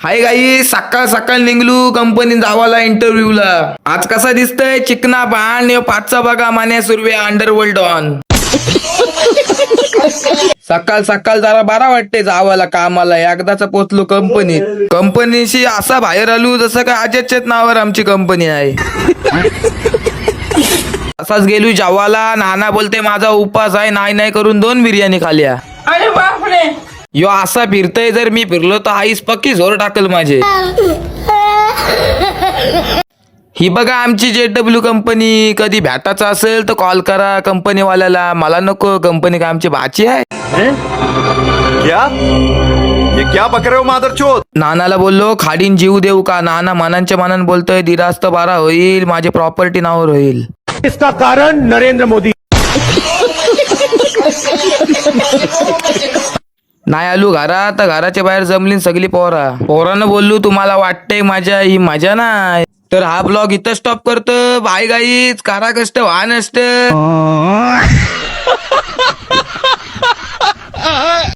हाय गाई, सकाळ सकाळ निघलू कंपनी जावाला इंटरव्ह्यूला. आज कसा दिसतय चिकना बाण पाचचा बघा मान्या सुरवे अंडरवर्ल्ड ऑन. सकाळ सकाळ जरा बरा वाटते जावाला कामाला. एकदाच पोचलो कंपनीशी असा बाहेर आलो जसं काय अजयच्याच नावावर आमची कंपनी आहे. असाच गेलो जावाला. नाना बोलते माझा उपास आहे, नाही नाही करून 2 बिर्याणी खाल्या. अरे बापरे. यो असा फिरतय, जर मी फिरलो तर आईस पक्की जोर टाकल माझे. ही बघा आमची JW कंपनी. कधी भेटायचं असेल तर कॉल करा कंपनीवाल्याला. मला नको, कंपनी का आमची भाची आहे. क्या ये क्या बक रहे हो मादरचोद? नानाला बोललो खाडीन जीव देऊ का. नाना मनांच्या मनान बोलतोय दिरास्त बारा होईल, माझी प्रॉपर्टी नावावर होईल. इसका कारण नरेंद्र मोदी. नाही आलो घरात तर घराच्या बाहेर जमली सगळी पोरानं बोललो तुम्हाला वाटते मजा, ही मजा नाही. तर हा ब्लॉग इथं स्टॉप करतो. बाय गाईज, करा कष्ट व्हा नष्ट.